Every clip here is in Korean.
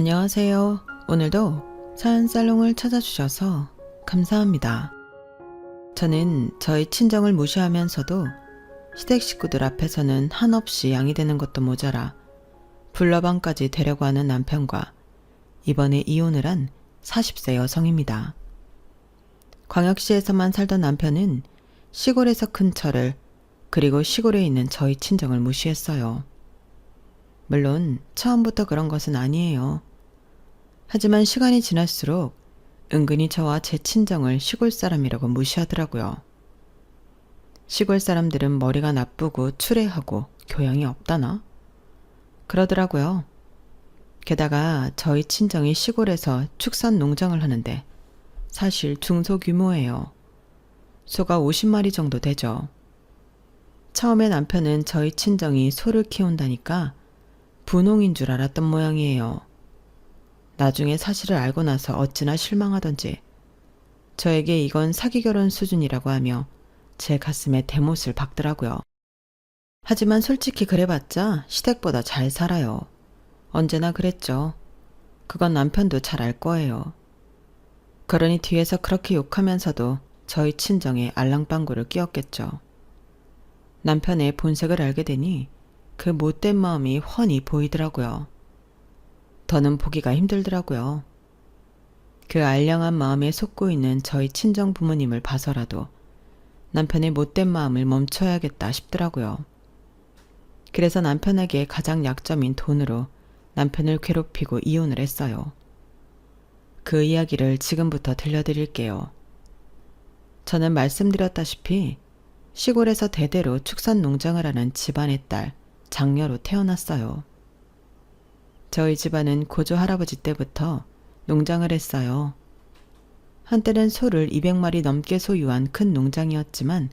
안녕하세요. 오늘도 사연 살롱을 찾아주셔서 감사합니다. 저는 저희 친정을 무시하면서도 시댁 식구들 앞에서는 한없이 양이 되는 것도 모자라 불나방까지 되려고 하는 남편과 이번에 이혼을 한 40세 여성입니다. 광역시에서만 살던 남편은 시골에서 큰 저를 그리고 시골에 있는 저희 친정을 무시했어요. 물론 처음부터 그런 것은 아니에요. 하지만 시간이 지날수록 은근히 저와 제 친정을 시골 사람이라고 무시하더라고요. 시골 사람들은 머리가 나쁘고 추레하고 교양이 없다나? 그러더라고요. 게다가 저희 친정이 시골에서 축산 농장을 하는데 사실 중소규모예요. 소가 50마리 정도 되죠. 처음에 남편은 저희 친정이 소를 키운다니까 분홍인 줄 알았던 모양이에요. 나중에 사실을 알고 나서 어찌나 실망하던지 저에게 이건 사기 결혼 수준이라고 하며 제 가슴에 대못을 박더라고요. 하지만 솔직히 그래봤자 시댁보다 잘 살아요. 언제나 그랬죠. 그건 남편도 잘 알 거예요. 그러니 뒤에서 그렇게 욕하면서도 저희 친정에 알랑방구를 끼웠겠죠. 남편의 본색을 알게 되니 그 못된 마음이 훤히 보이더라고요. 더는 보기가 힘들더라고요. 그 알량한 마음에 속고 있는 저희 친정 부모님을 봐서라도 남편의 못된 마음을 멈춰야겠다 싶더라고요. 그래서 남편에게 가장 약점인 돈으로 남편을 괴롭히고 이혼을 했어요. 그 이야기를 지금부터 들려드릴게요. 저는 말씀드렸다시피 시골에서 대대로 축산 농장을 하는 집안의 딸, 장녀로 태어났어요. 저희 집안은 고조 할아버지 때부터 농장을 했어요. 한때는 소를 200마리 넘게 소유한 큰 농장이었지만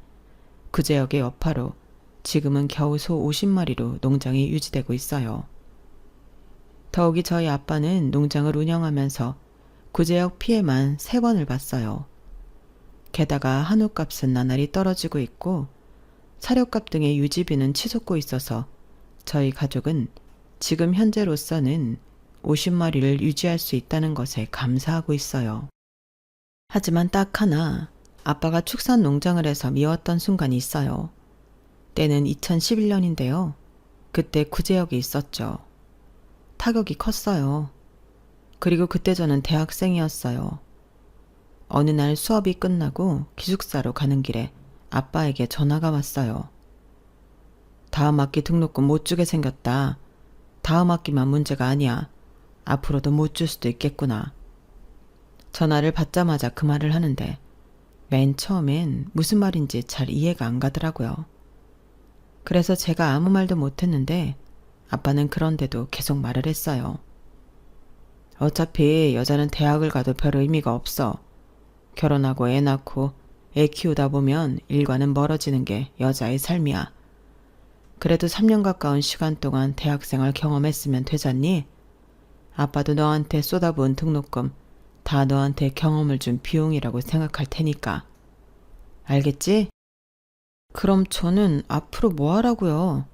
구제역의 여파로 지금은 겨우 소 50마리로 농장이 유지되고 있어요. 더욱이 저희 아빠는 농장을 운영하면서 구제역 피해만 3번을 봤어요. 게다가 한우값은 나날이 떨어지고 있고 사료값 등의 유지비는 치솟고 있어서 저희 가족은 지금 현재로서는 50마리를 유지할 수 있다는 것에 감사하고 있어요. 하지만 딱 하나 아빠가 축산 농장을 해서 미웠던 순간이 있어요. 때는 2011년인데요. 그때 구제역이 있었죠. 타격이 컸어요. 그리고 그때 저는 대학생이었어요. 어느 날 수업이 끝나고 기숙사로 가는 길에 아빠에게 전화가 왔어요. 다음 학기 등록금 못 주게 생겼다. 다음 학기만 문제가 아니야. 앞으로도 못 줄 수도 있겠구나. 전화를 받자마자 그 말을 하는데 맨 처음엔 무슨 말인지 잘 이해가 안 가더라고요. 그래서 제가 아무 말도 못했는데 아빠는 그런데도 계속 말을 했어요. 어차피 여자는 대학을 가도 별 의미가 없어. 결혼하고 애 낳고 애 키우다 보면 일과는 멀어지는 게 여자의 삶이야. 그래도 3년 가까운 시간 동안 대학생활 경험했으면 되잖니? 아빠도 너한테 쏟아부은 등록금 다 너한테 경험을 준 비용이라고 생각할 테니까. 알겠지? 그럼 저는 앞으로 뭐 하라고요?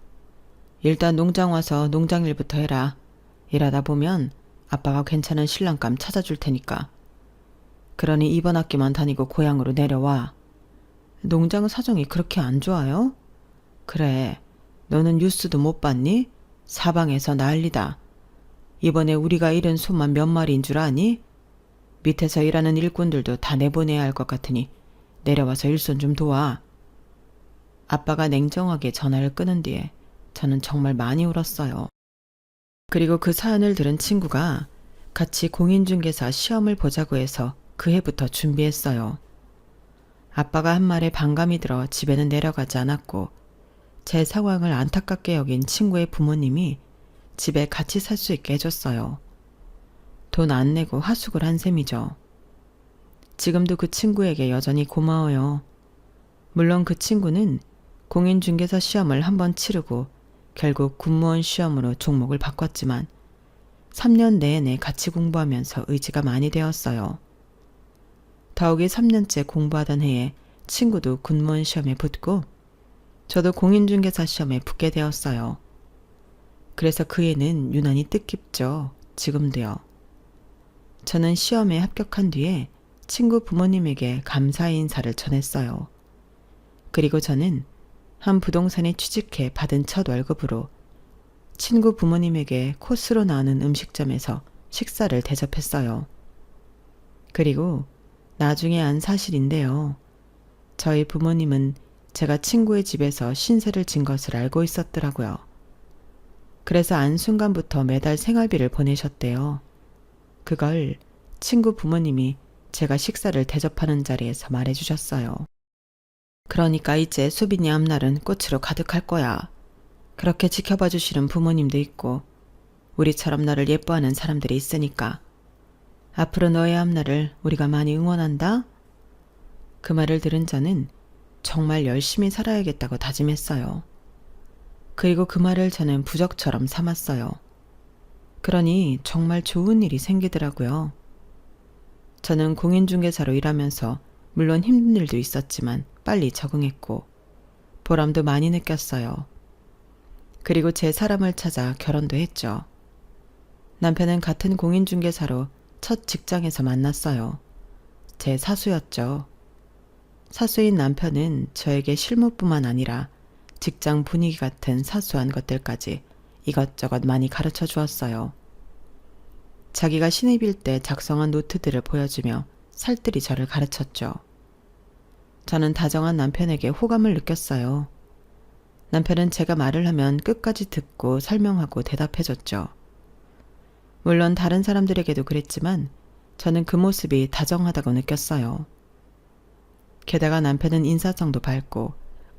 일단 농장 와서 농장 일부터 해라. 일하다 보면 아빠가 괜찮은 신랑감 찾아줄 테니까. 그러니 이번 학기만 다니고 고향으로 내려와. 농장 사정이 그렇게 안 좋아요? 그래. 너는 뉴스도 못 봤니? 사방에서 난리다. 이번에 우리가 잃은 소만 몇 마리인 줄 아니? 밑에서 일하는 일꾼들도 다 내보내야 할 것 같으니 내려와서 일손 좀 도와. 아빠가 냉정하게 전화를 끊은 뒤에 저는 정말 많이 울었어요. 그리고 그 사연을 들은 친구가 같이 공인중개사 시험을 보자고 해서 그 해부터 준비했어요. 아빠가 한 말에 반감이 들어 집에는 내려가지 않았고 제 상황을 안타깝게 여긴 친구의 부모님이 집에 같이 살 수 있게 해줬어요. 돈 안 내고 하숙을 한 셈이죠. 지금도 그 친구에게 여전히 고마워요. 물론 그 친구는 공인중개사 시험을 한번 치르고 결국 군무원 시험으로 종목을 바꿨지만 3년 내내 같이 공부하면서 의지가 많이 되었어요. 더욱이 3년째 공부하던 해에 친구도 군무원 시험에 붙고 저도 공인중개사 시험에 붙게 되었어요. 그래서 그 애는 유난히 뜻깊죠. 지금도요. 저는 시험에 합격한 뒤에 친구 부모님에게 감사의 인사를 전했어요. 그리고 저는 한 부동산에 취직해 받은 첫 월급으로 친구 부모님에게 코스로 나오는 음식점에서 식사를 대접했어요. 그리고 나중에 안 사실인데요. 저희 부모님은 제가 친구의 집에서 신세를 진 것을 알고 있었더라고요. 그래서 안 순간부터 매달 생활비를 보내셨대요. 그걸 친구 부모님이 제가 식사를 대접하는 자리에서 말해주셨어요. 그러니까 이제 수빈이 앞날은 꽃으로 가득할 거야. 그렇게 지켜봐 주시는 부모님도 있고 우리처럼 너를 예뻐하는 사람들이 있으니까 앞으로 너의 앞날을 우리가 많이 응원한다. 그 말을 들은 저는 정말 열심히 살아야겠다고 다짐했어요. 그리고 그 말을 저는 부적처럼 삼았어요. 그러니 정말 좋은 일이 생기더라고요. 저는 공인중개사로 일하면서 물론 힘든 일도 있었지만 빨리 적응했고 보람도 많이 느꼈어요. 그리고 제 사람을 찾아 결혼도 했죠. 남편은 같은 공인중개사로 첫 직장에서 만났어요. 제 사수였죠. 사수인 남편은 저에게 실무뿐만 아니라 직장 분위기 같은 사소한 것들까지 이것저것 많이 가르쳐 주었어요. 자기가 신입일 때 작성한 노트들을 보여주며 살뜰히 저를 가르쳤죠. 저는 다정한 남편에게 호감을 느꼈어요. 남편은 제가 말을 하면 끝까지 듣고 설명하고 대답해줬죠. 물론 다른 사람들에게도 그랬지만 저는 그 모습이 다정하다고 느꼈어요. 게다가 남편은 인사성도 밝고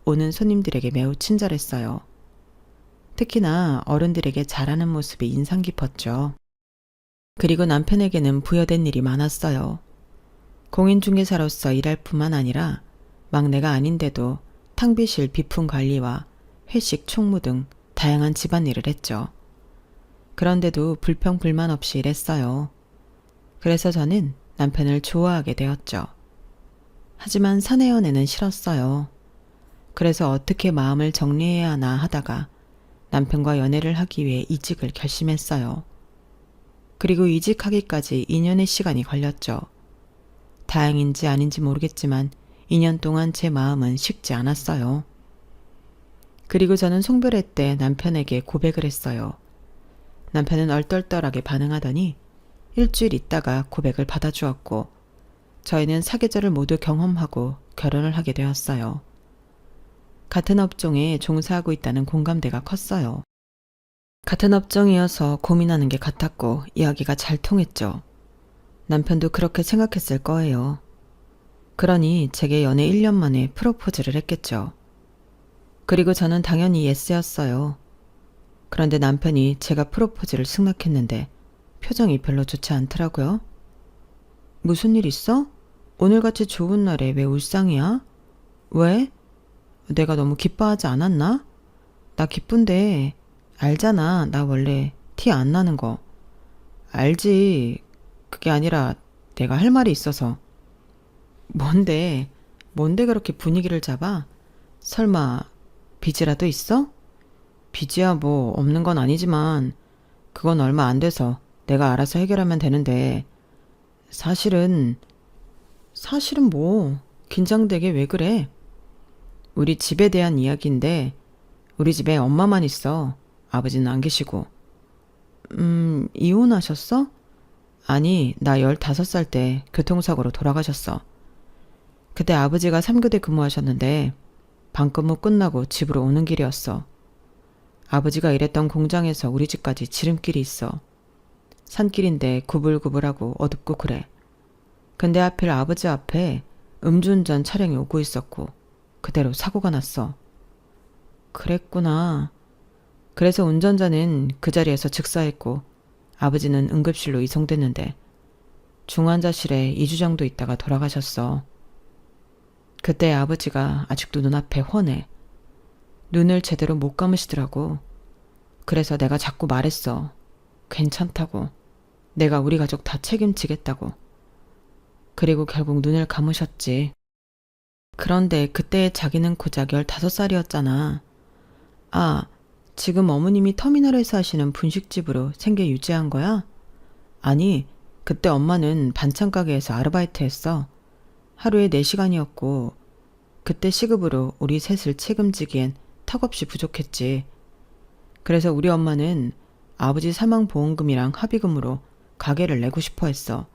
오는 손님들에게 매우 친절했어요. 특히나 어른들에게 잘하는 모습이 인상 깊었죠. 그리고 남편에게는 부여된 일이 많았어요. 공인중개사로서 일할 뿐만 아니라 막내가 아닌데도 탕비실 비품 관리와 회식 총무 등 다양한 집안일을 했죠. 그런데도 불평불만 없이 일했어요. 그래서 저는 남편을 좋아하게 되었죠. 하지만 사내 연애는 싫었어요. 그래서 어떻게 마음을 정리해야 하나 하다가 남편과 연애를 하기 위해 이직을 결심했어요. 그리고 이직하기까지 2년의 시간이 걸렸죠. 다행인지 아닌지 모르겠지만 2년 동안 제 마음은 식지 않았어요. 그리고 저는 송별회 때 남편에게 고백을 했어요. 남편은 얼떨떨하게 반응하더니 일주일 있다가 고백을 받아주었고 저희는 사계절을 모두 경험하고 결혼을 하게 되었어요. 같은 업종에 종사하고 있다는 공감대가 컸어요. 같은 업종이어서 고민하는 게 같았고 이야기가 잘 통했죠. 남편도 그렇게 생각했을 거예요. 그러니 제게 연애 1년 만에 프로포즈를 했겠죠. 그리고 저는 당연히 예스였어요. 그런데 남편이 제가 프로포즈를 승낙했는데 표정이 별로 좋지 않더라고요. 무슨 일 있어? 오늘같이 좋은 날에 왜 울상이야? 왜? 내가 너무 기뻐하지 않았나? 나 기쁜데 알잖아. 나 원래 티 안 나는 거. 알지. 그게 아니라 내가 할 말이 있어서. 뭔데 그렇게 분위기를 잡아? 설마 빚이라도 있어? 빚이야 뭐 없는 건 아니지만 그건 얼마 안 돼서 내가 알아서 해결하면 되는데 사실은 뭐 긴장되게 왜 그래? 우리 집에 대한 이야기인데 우리 집에 엄마만 있어. 아버지는 안 계시고. 이혼하셨어? 아니, 나 15살 때 교통사고로 돌아가셨어. 그때 아버지가 3교대 근무하셨는데 방근무 끝나고 집으로 오는 길이었어. 아버지가 일했던 공장에서 우리 집까지 지름길이 있어. 산길인데 구불구불하고 어둡고 그래. 근데 하필 아버지 앞에 음주운전 차량이 오고 있었고 그대로 사고가 났어. 그랬구나. 그래서 운전자는 그 자리에서 즉사했고 아버지는 응급실로 이송됐는데 중환자실에 2주 정도 있다가 돌아가셨어. 그때 아버지가 아직도 눈앞에 훤해. 눈을 제대로 못 감으시더라고. 그래서 내가 자꾸 말했어. 괜찮다고. 내가 우리 가족 다 책임지겠다고. 그리고 결국 눈을 감으셨지. 그런데 그때 자기는 고작 15살이었잖아. 아, 지금 어머님이 터미널에서 하시는 분식집으로 생계 유지한 거야? 아니, 그때 엄마는 반찬 가게에서 아르바이트 했어. 하루에 4시간이었고, 그때 시급으로 우리 셋을 책임지기엔 턱없이 부족했지. 그래서 우리 엄마는 아버지 사망보험금이랑 합의금으로 가게를 내고 싶어 했어.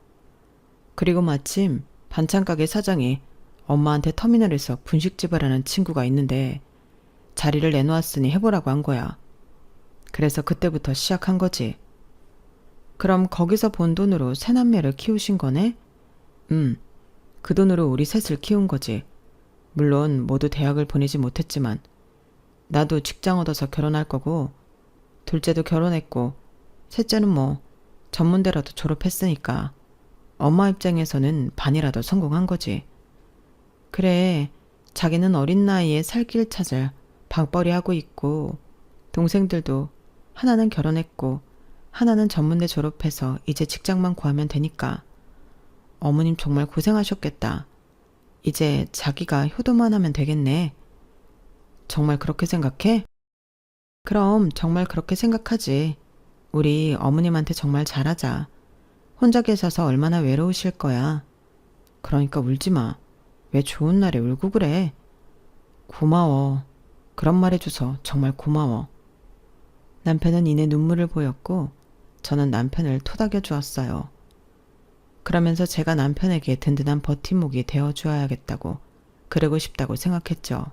그리고 마침 반찬 가게 사장이 엄마한테 터미널에서 분식집을 하는 친구가 있는데 자리를 내놓았으니 해보라고 한 거야. 그래서 그때부터 시작한 거지. 그럼 거기서 본 돈으로 새 남매를 키우신 거네? 그 돈으로 우리 셋을 키운 거지. 물론 모두 대학을 보내지 못했지만 나도 직장 얻어서 결혼할 거고 둘째도 결혼했고 셋째는 뭐 전문대라도 졸업했으니까 엄마 입장에서는 반이라도 성공한 거지. 그래, 자기는 어린 나이에 살 길 찾아 방벌이 하고 있고 동생들도 하나는 결혼했고 하나는 전문대 졸업해서 이제 직장만 구하면 되니까 어머님 정말 고생하셨겠다. 이제 자기가 효도만 하면 되겠네. 정말 그렇게 생각해? 그럼 정말 그렇게 생각하지. 우리 어머님한테 정말 잘하자. 혼자 계셔서 얼마나 외로우실 거야. 그러니까 울지 마. 왜 좋은 날에 울고 그래? 고마워. 그런 말 해줘서 정말 고마워. 남편은 이내 눈물을 보였고 저는 남편을 토닥여 주었어요. 그러면서 제가 남편에게 든든한 버팀목이 되어주어야겠다고 그러고 싶다고 생각했죠.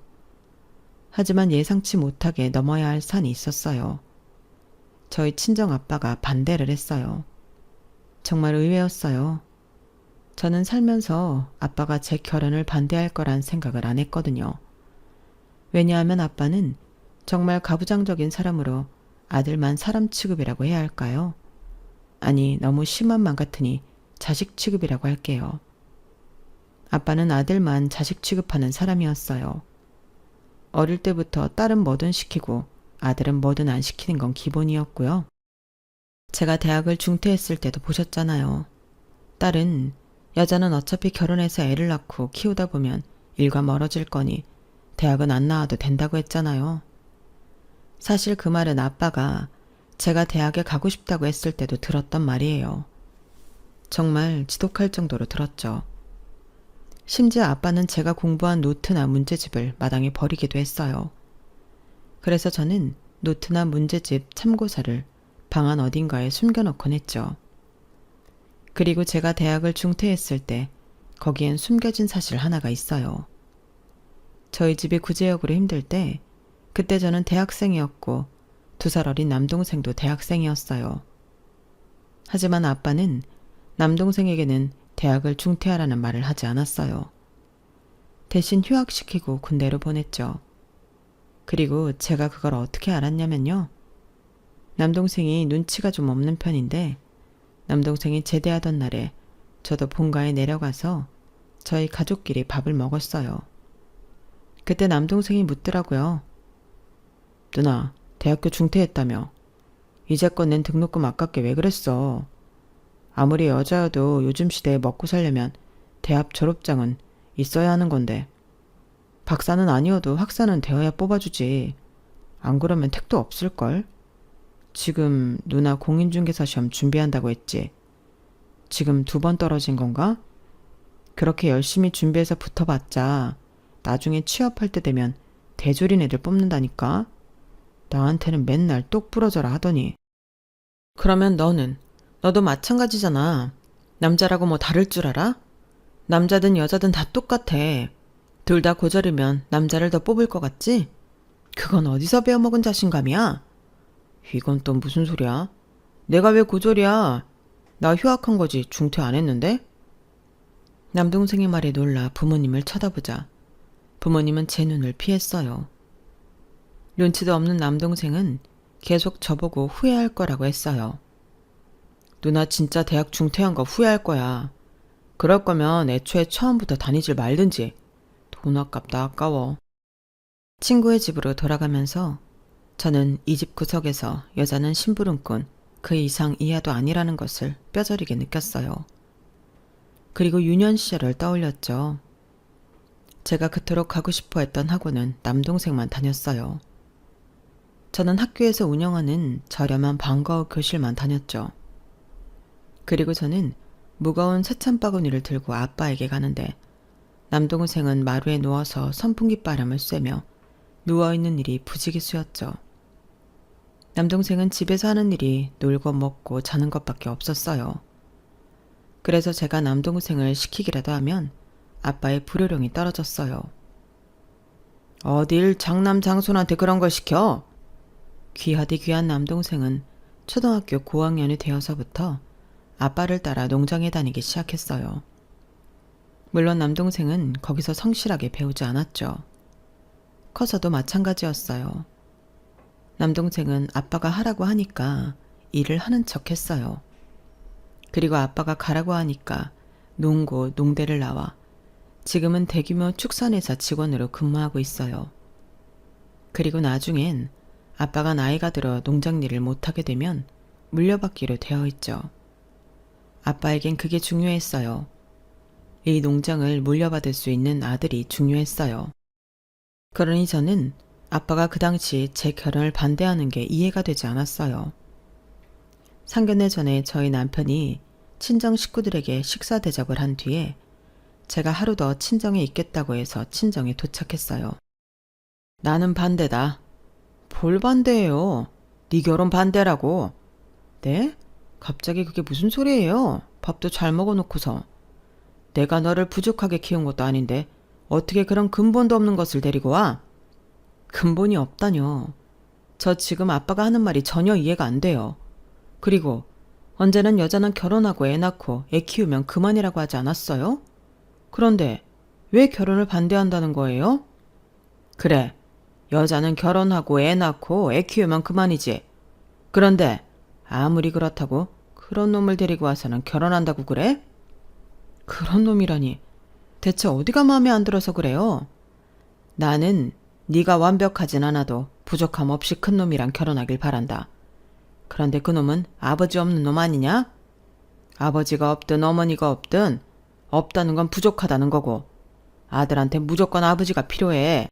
하지만 예상치 못하게 넘어야 할 산이 있었어요. 저희 친정아빠가 반대를 했어요. 정말 의외였어요. 저는 살면서 아빠가 제 결혼을 반대할 거란 생각을 안 했거든요. 왜냐하면 아빠는 정말 가부장적인 사람으로 아들만 사람 취급이라고 해야 할까요? 아니, 너무 심한 말 같으니 자식 취급이라고 할게요. 아빠는 아들만 자식 취급하는 사람이었어요. 어릴 때부터 딸은 뭐든 시키고 아들은 뭐든 안 시키는 건 기본이었고요. 제가 대학을 중퇴했을 때도 보셨잖아요. 딸은 여자는 어차피 결혼해서 애를 낳고 키우다 보면 일과 멀어질 거니 대학은 안 나와도 된다고 했잖아요. 사실 그 말은 아빠가 제가 대학에 가고 싶다고 했을 때도 들었던 말이에요. 정말 지독할 정도로 들었죠. 심지어 아빠는 제가 공부한 노트나 문제집을 마당에 버리기도 했어요. 그래서 저는 노트나 문제집 참고서를 방 안 어딘가에 숨겨놓곤 했죠. 그리고 제가 대학을 중퇴했을 때 거기엔 숨겨진 사실 하나가 있어요. 저희 집이 구제역으로 힘들 때 그때 저는 대학생이었고 2살 어린 남동생도 대학생이었어요. 하지만 아빠는 남동생에게는 대학을 중퇴하라는 말을 하지 않았어요. 대신 휴학시키고 군대로 보냈죠. 그리고 제가 그걸 어떻게 알았냐면요. 남동생이 눈치가 좀 없는 편인데 남동생이 제대하던 날에 저도 본가에 내려가서 저희 가족끼리 밥을 먹었어요. 그때 남동생이 묻더라고요. 누나, 대학교 중퇴했다며. 이제껏 낸 등록금 아깝게 왜 그랬어? 아무리 여자여도 요즘 시대에 먹고 살려면 대학 졸업장은 있어야 하는 건데. 박사는 아니어도 학사는 되어야 뽑아주지. 안 그러면 택도 없을걸? 지금 누나 공인중개사 시험 준비한다고 했지. 지금 2번 떨어진 건가? 그렇게 열심히 준비해서 붙어봤자 나중에 취업할 때 되면 대졸인 애들 뽑는다니까? 나한테는 맨날 똑 부러져라 하더니. 그러면 너도 마찬가지잖아. 남자라고 뭐 다를 줄 알아? 남자든 여자든 다 똑같아. 둘 다 고졸이면 남자를 더 뽑을 것 같지? 그건 어디서 배워먹은 자신감이야? 이건 또 무슨 소리야? 내가 왜 고졸이야? 나 휴학한 거지 중퇴 안 했는데? 남동생의 말에 놀라 부모님을 쳐다보자 부모님은 제 눈을 피했어요. 눈치도 없는 남동생은 계속 저보고 후회할 거라고 했어요. 누나 진짜 대학 중퇴한 거 후회할 거야. 그럴 거면 애초에 처음부터 다니질 말든지. 돈 아깝다 아까워. 친구의 집으로 돌아가면서 저는 이 집 구석에서 여자는 심부름꾼 그 이상 이하도 아니라는 것을 뼈저리게 느꼈어요. 그리고 유년 시절을 떠올렸죠. 제가 그토록 가고 싶어 했던 학원은 남동생만 다녔어요. 저는 학교에서 운영하는 저렴한 방과후 교실만 다녔죠. 그리고 저는 무거운 세찬 바구니를 들고 아빠에게 가는데 남동생은 마루에 누워서 선풍기 바람을 쐬며 누워있는 일이 부지기수였죠. 남동생은 집에서 하는 일이 놀고 먹고 자는 것밖에 없었어요. 그래서 제가 남동생을 시키기라도 하면 아빠의 불효령이 떨어졌어요. 어딜 장남 장손한테 그런 걸 시켜? 귀하디 귀한 남동생은 초등학교 고학년이 되어서부터 아빠를 따라 농장에 다니기 시작했어요. 물론 남동생은 거기서 성실하게 배우지 않았죠. 커서도 마찬가지였어요. 남동생은 아빠가 하라고 하니까 일을 하는 척 했어요. 그리고 아빠가 가라고 하니까 농고, 농대를 나와 지금은 대규모 축산회사 직원으로 근무하고 있어요. 그리고 나중엔 아빠가 나이가 들어 농장 일을 못하게 되면 물려받기로 되어 있죠. 아빠에겐 그게 중요했어요. 이 농장을 물려받을 수 있는 아들이 중요했어요. 그러니 저는 아빠가 그 당시 제 결혼을 반대하는 게 이해가 되지 않았어요. 상견례 전에 저희 남편이 친정 식구들에게 식사 대접을 한 뒤에 제가 하루 더 친정에 있겠다고 해서 친정에 도착했어요. 나는 반대다. 뭘 반대해요? 네 결혼 반대라고. 네? 갑자기 그게 무슨 소리예요? 밥도 잘 먹어놓고서. 내가 너를 부족하게 키운 것도 아닌데 어떻게 그런 근본도 없는 것을 데리고 와? 근본이 없다뇨. 저 지금 아빠가 하는 말이 전혀 이해가 안 돼요. 그리고 언제는 여자는 결혼하고 애 낳고 애 키우면 그만이라고 하지 않았어요? 그런데 왜 결혼을 반대한다는 거예요? 그래, 여자는 결혼하고 애 낳고 애 키우면 그만이지. 그런데 아무리 그렇다고 그런 놈을 데리고 와서는 결혼한다고 그래? 그런 놈이라니. 대체 어디가 마음에 안 들어서 그래요? 나는 네가 완벽하진 않아도 부족함 없이 큰 놈이랑 결혼하길 바란다. 그런데 그 놈은 아버지 없는 놈 아니냐? 아버지가 없든 어머니가 없든 없다는 건 부족하다는 거고 아들한테 무조건 아버지가 필요해.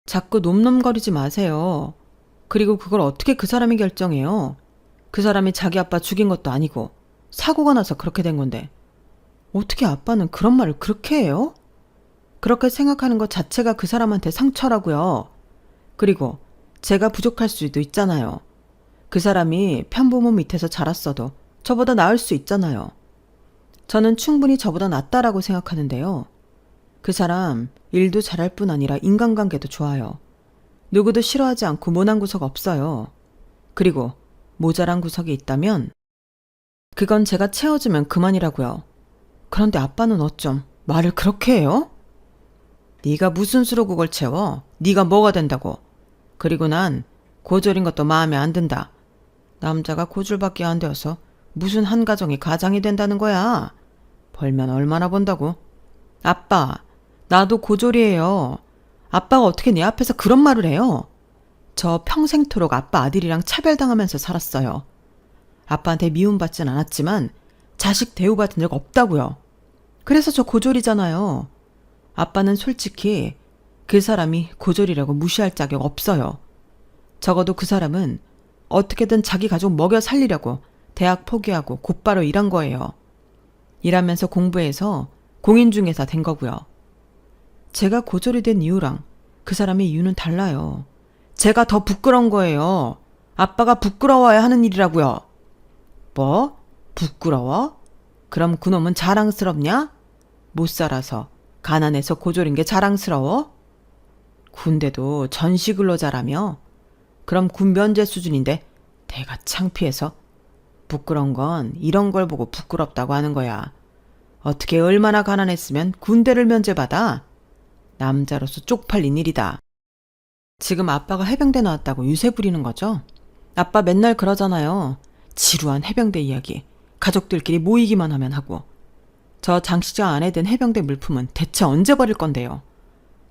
자꾸 놈놈거리지 마세요. 그리고 그걸 어떻게 그 사람이 결정해요? 그 사람이 자기 아빠 죽인 것도 아니고 사고가 나서 그렇게 된 건데 어떻게 아빠는 그런 말을 그렇게 해요? 그렇게 생각하는 것 자체가 그 사람한테 상처라고요. 그리고 제가 부족할 수도 있잖아요. 그 사람이 편부모 밑에서 자랐어도 저보다 나을 수 있잖아요. 저는 충분히 저보다 낫다라고 생각하는데요. 그 사람 일도 잘할 뿐 아니라 인간관계도 좋아요. 누구도 싫어하지 않고 모난 구석 없어요. 그리고 모자란 구석이 있다면 그건 제가 채워주면 그만이라고요. 그런데 아빠는 어쩜 말을 그렇게 해요? 네가 무슨 수로 그걸 채워? 네가 뭐가 된다고? 그리고 난 고졸인 것도 마음에 안 든다. 남자가 고졸밖에 안 되어서 무슨 한 가정이 가장이 된다는 거야. 벌면 얼마나 번다고? 아빠, 나도 고졸이에요. 아빠가 어떻게 내 앞에서 그런 말을 해요? 저 평생토록 아빠 아들이랑 차별당하면서 살았어요. 아빠한테 미움받진 않았지만 자식 대우받은 적 없다고요. 그래서 저 고졸이잖아요. 아빠는 솔직히 그 사람이 고졸이라고 무시할 자격 없어요. 적어도 그 사람은 어떻게든 자기 가족 먹여 살리려고 대학 포기하고 곧바로 일한 거예요. 일하면서 공부해서 공인중개사 된 거고요. 제가 고졸이 된 이유랑 그 사람의 이유는 달라요. 제가 더 부끄러운 거예요. 아빠가 부끄러워야 하는 일이라고요. 뭐? 부끄러워? 그럼 그놈은 자랑스럽냐? 못 살아서 가난해서 고졸인 게 자랑스러워? 군대도 전시근로자라며? 그럼 군 면제 수준인데 내가 창피해서? 부끄러운 건 이런 걸 보고 부끄럽다고 하는 거야. 어떻게 얼마나 가난했으면 군대를 면제받아? 남자로서 쪽팔린 일이다. 지금 아빠가 해병대 나왔다고 유세 부리는 거죠? 아빠 맨날 그러잖아요. 지루한 해병대 이야기. 가족들끼리 모이기만 하면 하고. 저 장시자 안에 든 해병대 물품은 대체 언제 버릴 건데요?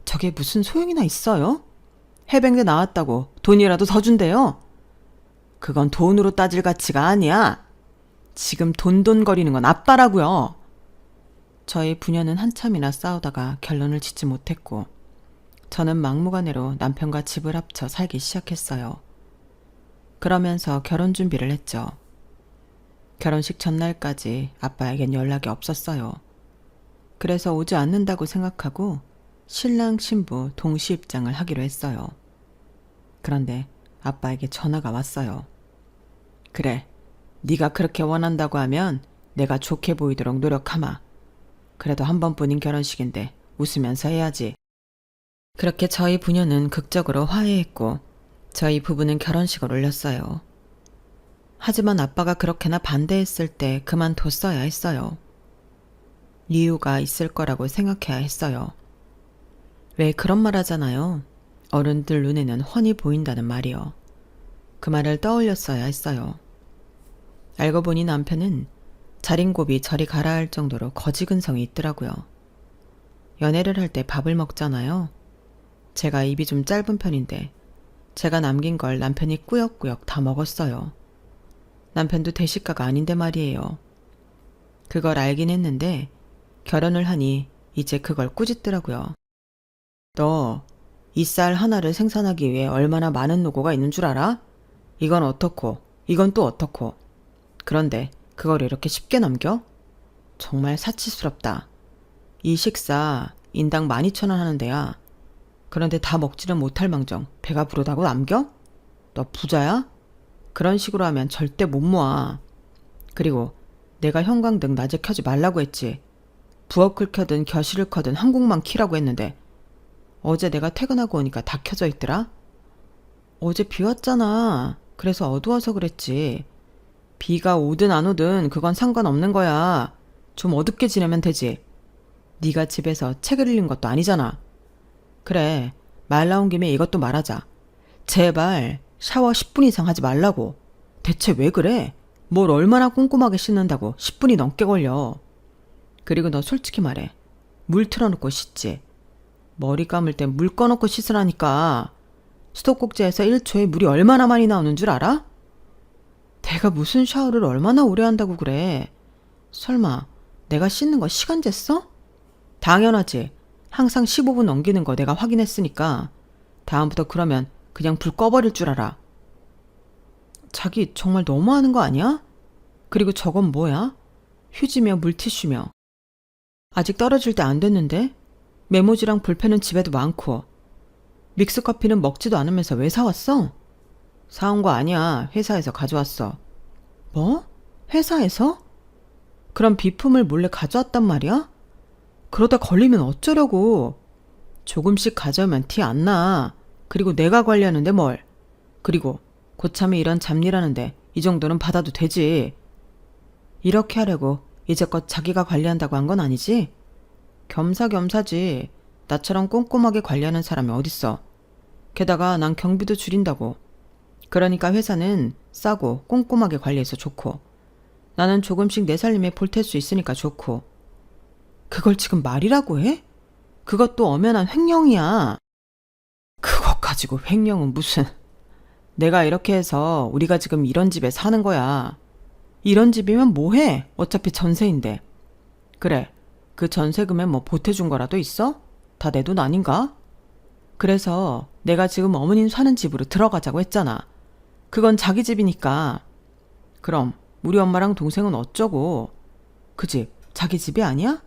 저게 무슨 소용이나 있어요? 해병대 나왔다고 돈이라도 더 준대요? 그건 돈으로 따질 가치가 아니야. 지금 돈돈거리는 건 아빠라고요. 저희 부녀는 한참이나 싸우다가 결론을 짓지 못했고 저는 막무가내로 남편과 집을 합쳐 살기 시작했어요. 그러면서 결혼 준비를 했죠. 결혼식 전날까지 아빠에겐 연락이 없었어요. 그래서 오지 않는다고 생각하고 신랑 신부 동시 입장을 하기로 했어요. 그런데 아빠에게 전화가 왔어요. 그래, 네가 그렇게 원한다고 하면 내가 좋게 보이도록 노력하마. 그래도 한 번뿐인 결혼식인데 웃으면서 해야지. 그렇게 저희 부녀는 극적으로 화해했고 저희 부부는 결혼식을 올렸어요. 하지만 아빠가 그렇게나 반대했을 때 그만뒀어야 했어요. 이유가 있을 거라고 생각해야 했어요. 왜 그런 말 하잖아요. 어른들 눈에는 훤히 보인다는 말이요. 그 말을 떠올렸어야 했어요. 알고 보니 남편은 자린고비 저리 가라 할 정도로 거지근성이 있더라고요. 연애를 할 때 밥을 먹잖아요. 제가 입이 좀 짧은 편인데 제가 남긴 걸 남편이 꾸역꾸역 다 먹었어요. 남편도 대식가가 아닌데 말이에요. 그걸 알긴 했는데 결혼을 하니 이제 그걸 꾸짖더라고요. 너 이 쌀 하나를 생산하기 위해 얼마나 많은 노고가 있는 줄 알아? 이건 어떻고 이건 또 어떻고. 그런데 그걸 이렇게 쉽게 넘겨? 정말 사치스럽다. 이 식사 인당 12,000원 하는 데야. 그런데 다 먹지는 못할 망정 배가 부르다고 남겨? 너 부자야? 그런 식으로 하면 절대 못 모아. 그리고 내가 형광등 낮에 켜지 말라고 했지. 부엌을 켜든 겨실을 켜든 한국만 키라고 했는데 어제 내가 퇴근하고 오니까 다 켜져 있더라? 어제 비 왔잖아. 그래서 어두워서 그랬지. 비가 오든 안 오든 그건 상관없는 거야. 좀 어둡게 지내면 되지. 네가 집에서 책을 읽는 것도 아니잖아. 그래, 말 나온 김에 이것도 말하자. 제발 샤워 10분 이상 하지 말라고. 대체 왜 그래? 뭘 얼마나 꼼꼼하게 씻는다고 10분이 넘게 걸려. 그리고 너 솔직히 말해. 물 틀어놓고 씻지. 머리 감을 땐 물 꺼놓고 씻으라니까. 수도꼭지에서 1초에 물이 얼마나 많이 나오는 줄 알아? 내가 무슨 샤워를 얼마나 오래 한다고 그래. 설마 내가 씻는 거 시간 쟀어? 당연하지. 항상 15분 넘기는 거 내가 확인했으니까 다음부터 그러면 그냥 불 꺼버릴 줄 알아. 자기 정말 너무하는 거 아니야? 그리고 저건 뭐야? 휴지며 물티슈며. 아직 떨어질 때 안 됐는데? 메모지랑 볼펜은 집에도 많고. 믹스커피는 먹지도 않으면서 왜 사왔어? 사온 거 아니야. 회사에서 가져왔어. 뭐? 회사에서? 그럼 비품을 몰래 가져왔단 말이야? 그러다 걸리면 어쩌려고. 조금씩 가져오면 티 안 나. 그리고 내가 관리하는데 뭘. 그리고 고참이 이런 잡일하는데 이 정도는 받아도 되지. 이렇게 하려고 이제껏 자기가 관리한다고 한 건 아니지? 겸사겸사지. 나처럼 꼼꼼하게 관리하는 사람이 어딨어. 게다가 난 경비도 줄인다고. 그러니까 회사는 싸고 꼼꼼하게 관리해서 좋고 나는 조금씩 내 살림에 보탤 수 있으니까 좋고. 그걸 지금 말이라고 해? 그것도 엄연한 횡령이야. 그것 가지고 횡령은 무슨. 내가 이렇게 해서 우리가 지금 이런 집에 사는 거야. 이런 집이면 뭐해? 어차피 전세인데. 그래, 그 전세금에 뭐 보태준 거라도 있어? 다 내 돈 아닌가? 그래서 내가 지금 어머님 사는 집으로 들어가자고 했잖아. 그건 자기 집이니까. 그럼 우리 엄마랑 동생은 어쩌고. 그 집 자기 집이 아니야?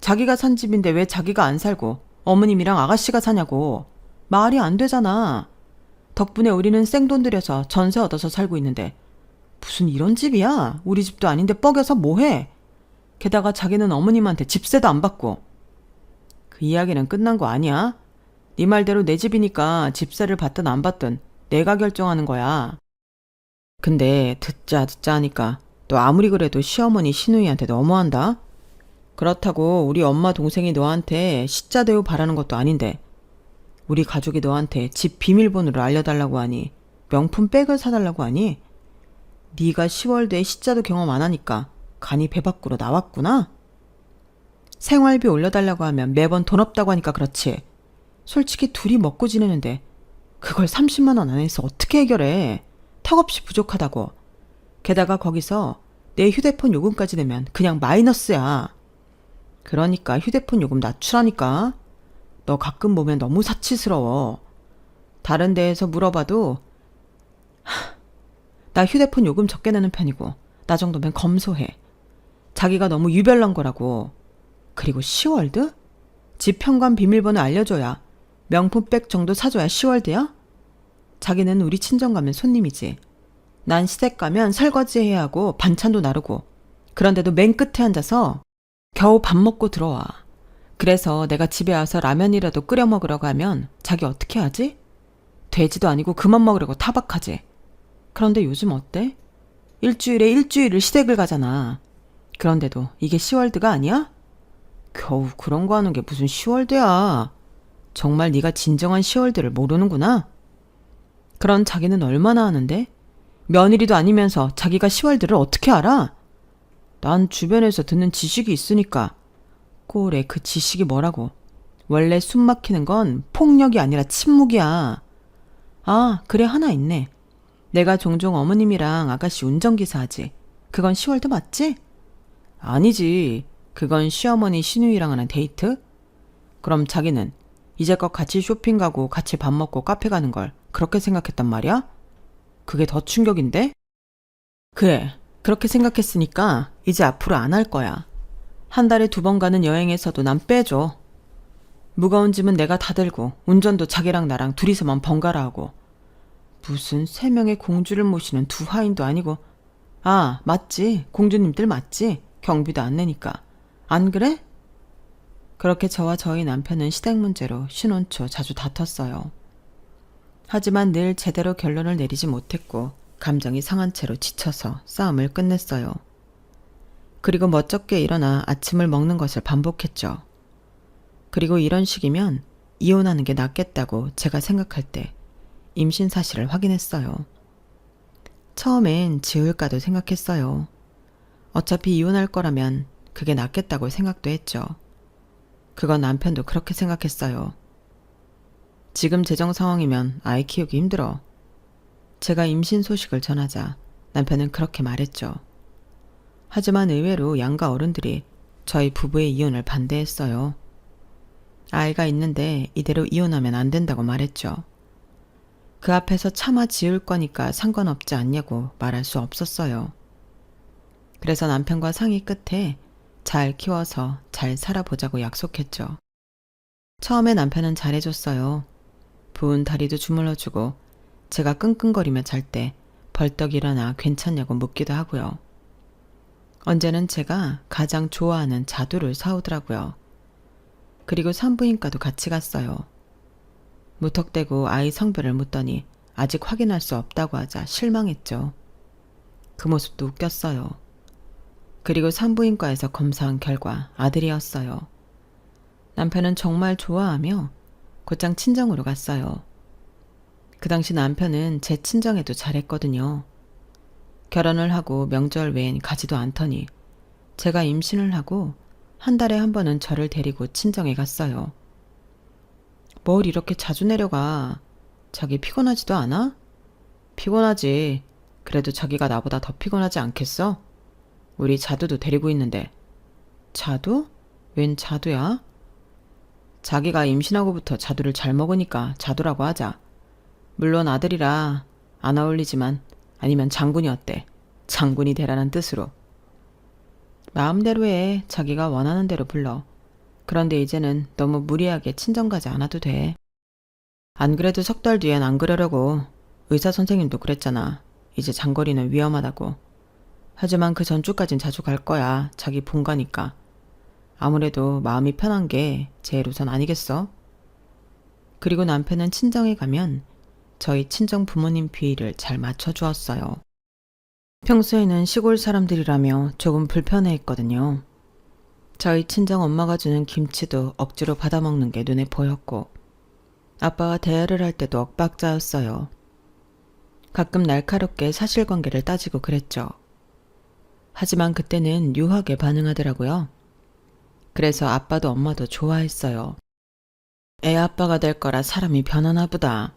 자기가 산 집인데 왜 자기가 안 살고 어머님이랑 아가씨가 사냐고. 말이 안 되잖아. 덕분에 우리는 생돈 들여서 전세 얻어서 살고 있는데 무슨 이런 집이야? 우리 집도 아닌데 뻐겨서 뭐해? 게다가 자기는 어머님한테 집세도 안 받고. 그 이야기는 끝난 거 아니야? 네 말대로 내 집이니까 집세를 받든 안 받든 내가 결정하는 거야. 근데 듣자 하니까 너 아무리 그래도 시어머니 시누이한테 너무한다? 그렇다고 우리 엄마 동생이 너한테 시자 대우 바라는 것도 아닌데 우리 가족이 너한테 집 비밀번호를 알려달라고 하니 명품 백을 사달라고 하니 네가 10월대에 시자도 경험 안 하니까 간이 배 밖으로 나왔구나? 생활비 올려달라고 하면 매번 돈 없다고 하니까 그렇지. 솔직히 둘이 먹고 지내는데 그걸 30만 원 안에서 어떻게 해결해. 턱없이 부족하다고. 게다가 거기서 내 휴대폰 요금까지 내면 그냥 마이너스야. 그러니까 휴대폰 요금 낮추라니까. 너 가끔 보면 너무 사치스러워. 다른 데에서 물어봐도 나 휴대폰 요금 적게 내는 편이고 나 정도면 검소해. 자기가 너무 유별난 거라고. 그리고 시월드? 집 현관 비밀번호 알려줘야, 명품백 정도 사줘야 시월드야? 자기는 우리 친정 가면 손님이지. 난 시댁 가면 설거지 해야 하고 반찬도 나르고. 그런데도 맨 끝에 앉아서 겨우 밥 먹고 들어와. 그래서 내가 집에 와서 라면이라도 끓여 먹으려고 하면 자기 어떻게 하지? 돼지도 아니고 그만 먹으려고 타박하지. 그런데 요즘 어때? 일주일에 일주일을 시댁을 가잖아. 그런데도 이게 시월드가 아니야? 겨우 그런 거 하는 게 무슨 시월드야. 정말 네가 진정한 시월드를 모르는구나. 그런 자기는 얼마나 아는데? 며느리도 아니면서 자기가 시월드를 어떻게 알아? 난 주변에서 듣는 지식이 있으니까. 꼴에 그 지식이 뭐라고. 원래 숨 막히는 건 폭력이 아니라 침묵이야. 아, 그래 하나 있네. 내가 종종 어머님이랑 아가씨 운전기사 하지. 그건 시월드 맞지? 아니지. 그건 시어머니 시누이랑 하는 데이트? 그럼 자기는 이제껏 같이 쇼핑 가고 같이 밥 먹고 카페 가는 걸 그렇게 생각했단 말이야? 그게 더 충격인데? 그래, 그렇게 생각했으니까 이제 앞으로 안 할 거야. 한 달에 2번 가는 여행에서도 난 빼줘. 무거운 짐은 내가 다 들고 운전도 자기랑 나랑 둘이서만 번갈아 하고. 무슨 3명의 공주를 모시는 두 하인도 아니고. 아, 맞지. 공주님들 맞지. 경비도 안 내니까. 안 그래? 그렇게 저와 저희 남편은 시댁 문제로 신혼 초 자주 다퉜어요. 하지만 늘 제대로 결론을 내리지 못했고 감정이 상한 채로 지쳐서 싸움을 끝냈어요. 그리고 멋쩍게 일어나 아침을 먹는 것을 반복했죠. 그리고 이런 식이면 이혼하는 게 낫겠다고 제가 생각할 때 임신 사실을 확인했어요. 처음엔 지울까도 생각했어요. 어차피 이혼할 거라면 그게 낫겠다고 생각도 했죠. 그건 남편도 그렇게 생각했어요. 지금 재정 상황이면 아이 키우기 힘들어. 제가 임신 소식을 전하자 남편은 그렇게 말했죠. 하지만 의외로 양가 어른들이 저희 부부의 이혼을 반대했어요. 아이가 있는데 이대로 이혼하면 안 된다고 말했죠. 그 앞에서 차마 지을 거니까 상관없지 않냐고 말할 수 없었어요. 그래서 남편과 상의 끝에 잘 키워서 잘 살아보자고 약속했죠. 처음에 남편은 잘해줬어요. 부은 다리도 주물러주고 제가 끙끙거리며 잘 때 벌떡 일어나 괜찮냐고 묻기도 하고요. 언제는 제가 가장 좋아하는 자두를 사오더라고요. 그리고 산부인과도 같이 갔어요. 무턱대고 아이 성별을 묻더니 아직 확인할 수 없다고 하자 실망했죠. 그 모습도 웃겼어요. 그리고 산부인과에서 검사한 결과 아들이었어요. 남편은 정말 좋아하며 곧장 친정으로 갔어요. 그 당시 남편은 제 친정에도 잘했거든요. 결혼을 하고 명절 외엔 가지도 않더니 제가 임신을 하고 한 달에 한 번은 저를 데리고 친정에 갔어요. 뭘 이렇게 자주 내려가? 자기 피곤하지도 않아? 피곤하지. 그래도 자기가 나보다 더 피곤하지 않겠어? 우리 자두도 데리고 있는데. 자두? 웬 자두야? 자기가 임신하고부터 자두를 잘 먹으니까 자두라고 하자. 물론 아들이라 안 어울리지만 아니면 장군이 어때? 장군이 되라는 뜻으로. 마음대로 해. 자기가 원하는 대로 불러. 그런데 이제는 너무 무리하게 친정 가지 않아도 돼. 안 그래도 3달 뒤엔 안 그러려고. 의사 선생님도 그랬잖아. 이제 장거리는 위험하다고. 하지만 그 전주까진 자주 갈 거야. 자기 본가니까. 아무래도 마음이 편한 게 제일 우선 아니겠어? 그리고 남편은 친정에 가면 저희 친정 부모님 비위를 잘 맞춰주었어요. 평소에는 시골 사람들이라며 조금 불편해했거든요. 저희 친정 엄마가 주는 김치도 억지로 받아먹는 게 눈에 보였고 아빠와 대화를 할 때도 엇박자였어요. 가끔 날카롭게 사실관계를 따지고 그랬죠. 하지만 그때는 유하게 반응하더라고요. 그래서 아빠도 엄마도 좋아했어요. 애 아빠가 될 거라 사람이 변하나 보다.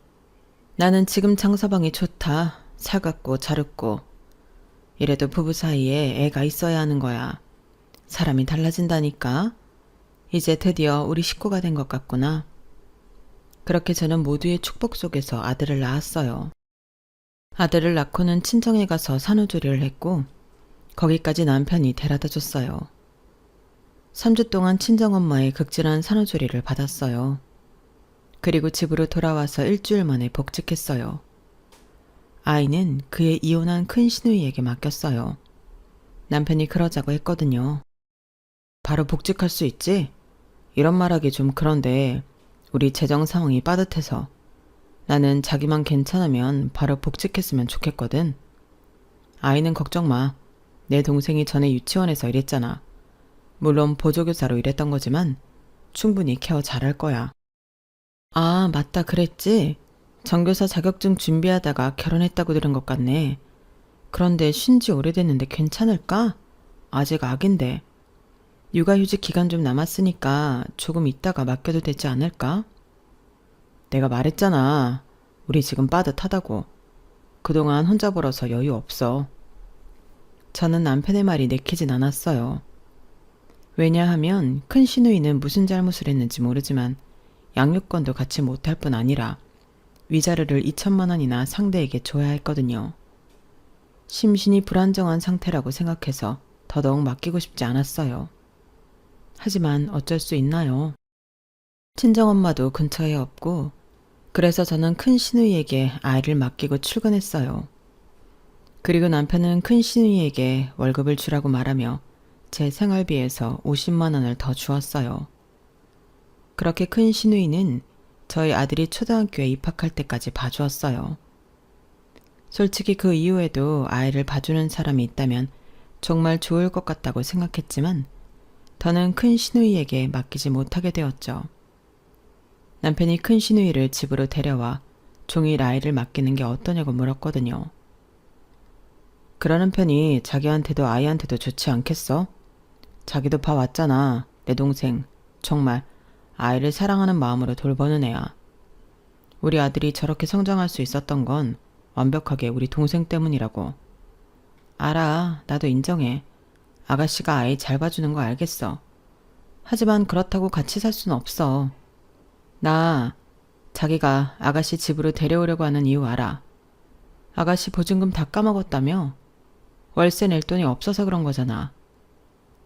나는 지금 장서방이 좋다. 살갑고 자르고. 이래도 부부 사이에 애가 있어야 하는 거야. 사람이 달라진다니까. 이제 드디어 우리 식구가 된 것 같구나. 그렇게 저는 모두의 축복 속에서 아들을 낳았어요. 아들을 낳고는 친정에 가서 산후조리를 했고 거기까지 남편이 데려다 줬어요. 3주 동안 친정엄마의 극진한 산후조리를 받았어요. 그리고 집으로 돌아와서 일주일 만에 복직했어요. 아이는 그의 이혼한 큰 시누이에게 맡겼어요. 남편이 그러자고 했거든요. 바로 복직할 수 있지? 이런 말하기 좀 그런데 우리 재정 상황이 빠듯해서 나는 자기만 괜찮으면 바로 복직했으면 좋겠거든. 아이는 걱정 마. 내 동생이 전에 유치원에서 일했잖아. 물론 보조교사로 일했던 거지만 충분히 케어 잘할 거야. 아, 맞다 그랬지? 전교사 자격증 준비하다가 결혼했다고 들은 것 같네. 그런데 쉰지 오래됐는데 괜찮을까? 아직 아기인데. 육아휴직 기간 좀 남았으니까 조금 있다가 맡겨도 되지 않을까? 내가 말했잖아. 우리 지금 빠듯하다고. 그동안 혼자 벌어서 여유 없어. 저는 남편의 말이 내키진 않았어요. 왜냐하면 큰 시누이는 무슨 잘못을 했는지 모르지만 양육권도 같이 못할 뿐 아니라 위자료를 2천만 원이나 상대에게 줘야 했거든요. 심신이 불안정한 상태라고 생각해서 더더욱 맡기고 싶지 않았어요. 하지만 어쩔 수 있나요? 친정엄마도 근처에 없고 그래서 저는 큰 시누이에게 아이를 맡기고 출근했어요. 그리고 남편은 큰 시누이에게 월급을 주라고 말하며 제 생활비에서 50만 원을 더 주었어요. 그렇게 큰 시누이는 저희 아들이 초등학교에 입학할 때까지 봐주었어요. 솔직히 그 이후에도 아이를 봐주는 사람이 있다면 정말 좋을 것 같다고 생각했지만 더는 큰 시누이에게 맡기지 못하게 되었죠. 남편이 큰 시누이를 집으로 데려와 종일 아이를 맡기는 게 어떠냐고 물었거든요. 그러는 편이 자기한테도 아이한테도 좋지 않겠어? 자기도 봐왔잖아. 내 동생. 정말 아이를 사랑하는 마음으로 돌보는 애야. 우리 아들이 저렇게 성장할 수 있었던 건 완벽하게 우리 동생 때문이라고. 알아. 나도 인정해. 아가씨가 아이 잘 봐주는 거 알겠어. 하지만 그렇다고 같이 살 수는 없어. 나 자기가 아가씨 집으로 데려오려고 하는 이유 알아. 아가씨 보증금 다 까먹었다며? 월세 낼 돈이 없어서 그런 거잖아.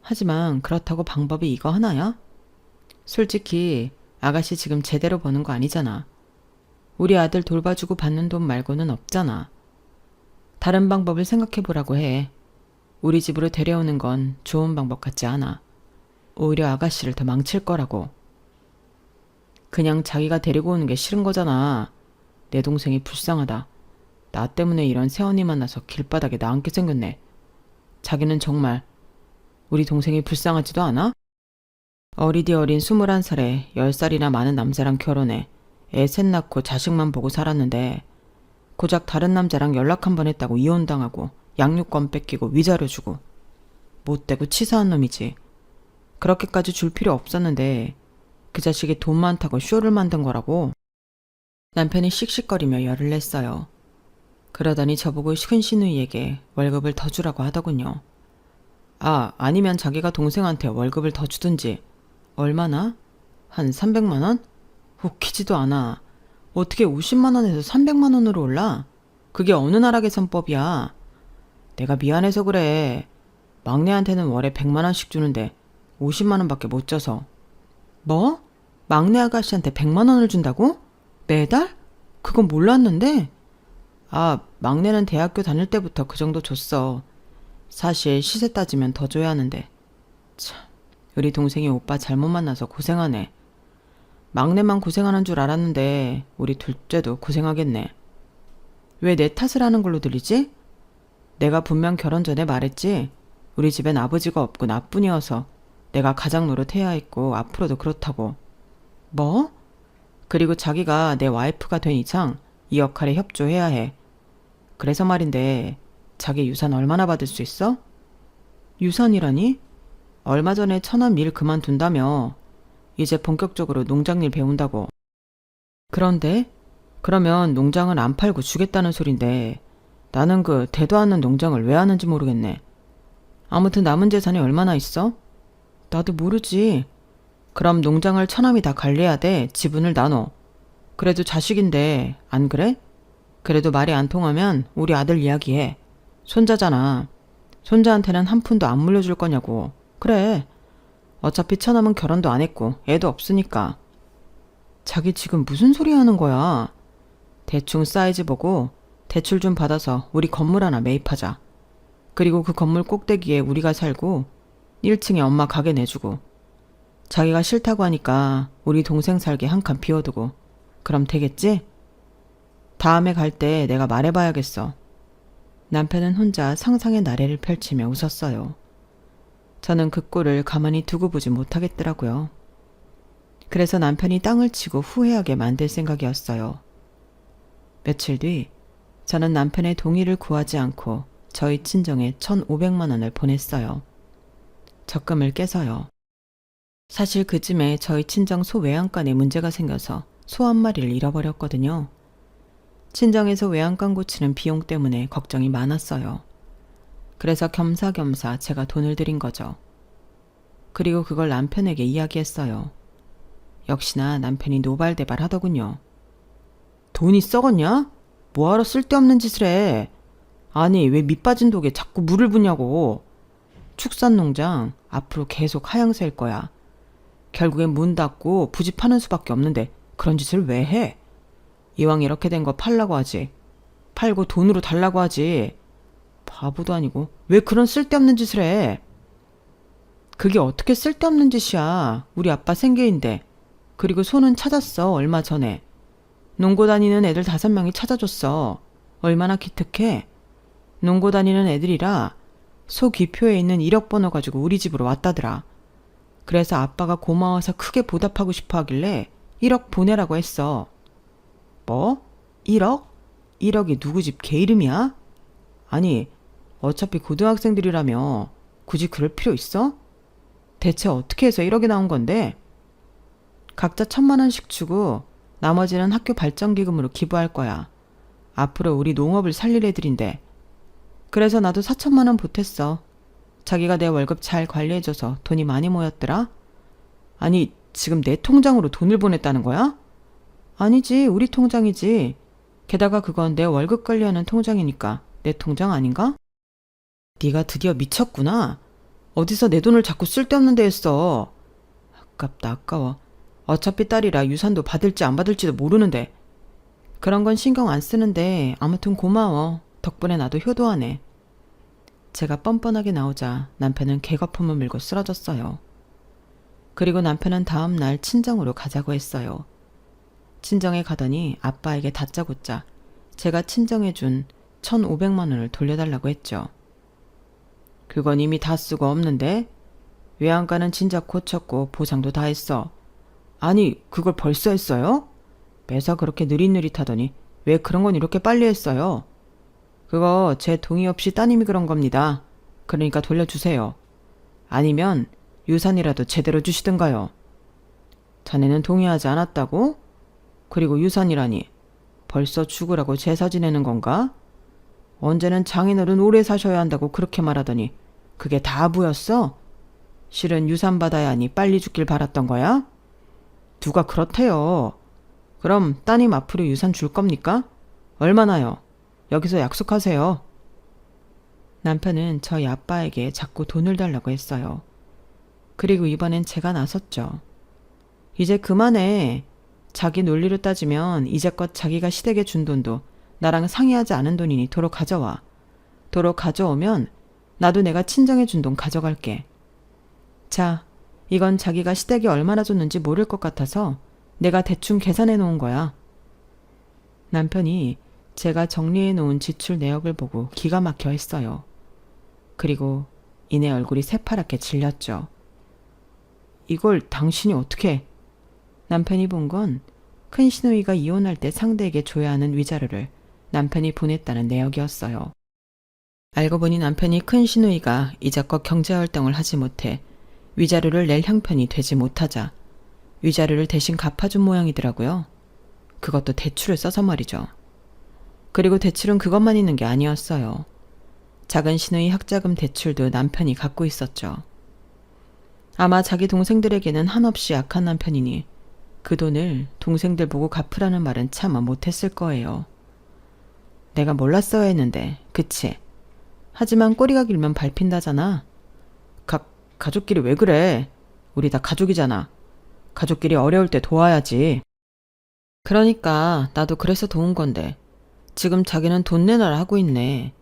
하지만 그렇다고 방법이 이거 하나야? 솔직히 아가씨 지금 제대로 버는 거 아니잖아. 우리 아들 돌봐주고 받는 돈 말고는 없잖아. 다른 방법을 생각해 보라고 해. 우리 집으로 데려오는 건 좋은 방법 같지 않아. 오히려 아가씨를 더 망칠 거라고. 그냥 자기가 데리고 오는 게 싫은 거잖아. 내 동생이 불쌍하다. 나 때문에 이런 새언니 만나서 길바닥에 나앉게 생겼네. 자기는 정말 우리 동생이 불쌍하지도 않아? 어리디 어린 21살에 10살이나 많은 남자랑 결혼해 애 셋 낳고 자식만 보고 살았는데 고작 다른 남자랑 연락 한 번 했다고 이혼당하고 양육권 뺏기고 위자료 주고 못되고 치사한 놈이지. 그렇게까지 줄 필요 없었는데 그 자식이 돈 많다고 쇼를 만든 거라고. 남편이 씩씩거리며 열을 냈어요. 그러더니 저보고 큰 시누이에게 월급을 더 주라고 하더군요. 아니면 자기가 동생한테 월급을 더 주든지. 얼마나? 한 300만 원? 웃기지도 않아. 어떻게 50만 원에서 300만 원으로 올라? 그게 어느 나라 계산법이야. 내가 미안해서 그래. 막내한테는 월에 100만 원씩 주는데 50만 원밖에 못 줘서. 뭐? 막내 아가씨한테 100만 원을 준다고? 매달? 그건 몰랐는데. 막내는 대학교 다닐 때부터 그 정도 줬어. 사실 시세 따지면 더 줘야 하는데. 참, 우리 동생이 오빠 잘못 만나서 고생하네. 막내만 고생하는 줄 알았는데 우리 둘째도 고생하겠네. 왜 내 탓을 하는 걸로 들리지? 내가 분명 결혼 전에 말했지. 우리 집엔 아버지가 없고 나뿐이어서 내가 가장 노릇해야 했고 앞으로도 그렇다고. 뭐? 그리고 자기가 내 와이프가 된 이상 이 역할에 협조해야 해. 그래서 말인데 자기 유산 얼마나 받을 수 있어? 유산이라니? 얼마 전에 천안 일 그만둔다며. 이제 본격적으로 농장일 배운다고. 그런데? 그러면 농장을 안 팔고 주겠다는 소린데 나는 그 대도 않는 농장을 왜 하는지 모르겠네. 아무튼 남은 재산이 얼마나 있어? 나도 모르지. 그럼 농장을 처남이 다 관리해야 돼. 지분을 나눠. 그래도 자식인데 안 그래? 그래도 말이 안 통하면 우리 아들 이야기해. 손자잖아. 손자한테는 한 푼도 안 물려줄 거냐고. 그래. 어차피 처남은 결혼도 안 했고 애도 없으니까. 자기 지금 무슨 소리 하는 거야? 대충 사이즈 보고 대출 좀 받아서 우리 건물 하나 매입하자. 그리고 그 건물 꼭대기에 우리가 살고 1층에 엄마 가게 내주고 자기가 싫다고 하니까 우리 동생 살게 한 칸 비워두고 그럼 되겠지? 다음에 갈 때 내가 말해봐야겠어. 남편은 혼자 상상의 나래를 펼치며 웃었어요. 저는 그 꼴을 가만히 두고 보지 못하겠더라고요. 그래서 남편이 땅을 치고 후회하게 만들 생각이었어요. 며칠 뒤 저는 남편의 동의를 구하지 않고 저희 친정에 1,500만 원을 보냈어요. 적금을 깨서요. 사실 그쯤에 저희 친정 소 외양간에 문제가 생겨서 소 한 마리를 잃어버렸거든요. 친정에서 외양간 고치는 비용 때문에 걱정이 많았어요. 그래서 겸사겸사 제가 돈을 들인 거죠. 그리고 그걸 남편에게 이야기했어요. 역시나 남편이 노발대발 하더군요. 돈이 썩었냐? 뭐하러 쓸데없는 짓을 해? 아니 왜 밑빠진 독에 자꾸 물을 붓냐고. 축산농장 앞으로 계속 하향세일 거야. 결국엔 문 닫고 부지 파는 수밖에 없는데 그런 짓을 왜 해? 이왕 이렇게 된 거 팔라고 하지. 팔고 돈으로 달라고 하지. 바보도 아니고 왜 그런 쓸데없는 짓을 해? 그게 어떻게 쓸데없는 짓이야. 우리 아빠 생계인데. 그리고 소는 찾았어 얼마 전에. 농고 다니는 애들 5명이 찾아줬어. 얼마나 기특해. 농고 다니는 애들이라 소 기표에 있는 1억 번호 가지고 우리 집으로 왔다더라. 그래서 아빠가 고마워서 크게 보답하고 싶어 하길래 1억 보내라고 했어. 뭐? 1억? 1억이 누구 집 개 이름이야? 아니 어차피 고등학생들이라며 굳이 그럴 필요 있어? 대체 어떻게 해서 1억이 나온 건데? 각자 1,000만 원씩 주고 나머지는 학교 발전기금으로 기부할 거야. 앞으로 우리 농업을 살릴 애들인데. 그래서 나도 4,000만 원 보탰어. 자기가 내 월급 잘 관리해줘서 돈이 많이 모였더라? 아니 지금 내 통장으로 돈을 보냈다는 거야? 아니지 우리 통장이지. 게다가 그건 내 월급 관리하는 통장이니까 내 통장 아닌가? 네가 드디어 미쳤구나. 어디서 내 돈을 자꾸 쓸데없는 데에 써. 아깝다 아까워. 어차피 딸이라 유산도 받을지 안 받을지도 모르는데. 그런 건 신경 안 쓰는데 아무튼 고마워. 덕분에 나도 효도하네. 제가 뻔뻔하게 나오자 남편은 개거품을 물고 쓰러졌어요. 그리고 남편은 다음 날 친정으로 가자고 했어요. 친정에 가더니 아빠에게 다짜고짜 제가 친정해준 1,500만 원을 돌려달라고 했죠. 그건 이미 다 쓰고 없는데? 외양간은 진작 고쳤고 보상도 다 했어. 아니 그걸 벌써 했어요? 매사 그렇게 느릿느릿하더니 왜 그런 건 이렇게 빨리 했어요? 그거 제 동의 없이 따님이 그런 겁니다. 그러니까 돌려주세요. 아니면 유산이라도 제대로 주시든가요. 자네는 동의하지 않았다고? 그리고 유산이라니 벌써 죽으라고 제사 지내는 건가? 언제는 장인어른 오래 사셔야 한다고 그렇게 말하더니 그게 다 부였어? 실은 유산 받아야 하니 빨리 죽길 바랐던 거야? 누가 그렇대요. 그럼 따님 앞으로 유산 줄 겁니까? 얼마나요? 여기서 약속하세요. 남편은 저희 아빠에게 자꾸 돈을 달라고 했어요. 그리고 이번엔 제가 나섰죠. 이제 그만해. 자기 논리로 따지면 이제껏 자기가 시댁에 준 돈도 나랑 상의하지 않은 돈이니 도로 가져와. 도로 가져오면 나도 내가 친정에 준 돈 가져갈게. 자, 이건 자기가 시댁에 얼마나 줬는지 모를 것 같아서 내가 대충 계산해 놓은 거야. 남편이 제가 정리해 놓은 지출 내역을 보고 기가 막혀 했어요. 그리고 이내 얼굴이 새파랗게 질렸죠. 이걸 당신이 어떻게... 남편이 본 건 큰 시누이가 이혼할 때 상대에게 줘야 하는 위자료를 남편이 보냈다는 내역이었어요. 알고 보니 남편이 큰 시누이가 이제껏 경제활동을 하지 못해 위자료를 낼 형편이 되지 못하자 위자료를 대신 갚아준 모양이더라고요. 그것도 대출을 써서 말이죠. 그리고 대출은 그것만 있는 게 아니었어요. 작은 시누이 학자금 대출도 남편이 갖고 있었죠. 아마 자기 동생들에게는 한없이 약한 남편이니 그 돈을 동생들 보고 갚으라는 말은 차마 못했을 거예요. 내가 몰랐어야 했는데, 그치? 하지만 꼬리가 길면 밟힌다잖아. 가족끼리 왜 그래? 우리 다 가족이잖아. 가족끼리 어려울 때 도와야지. 그러니까 나도 그래서 도운 건데 지금 자기는 돈 내놔라 하고 있네.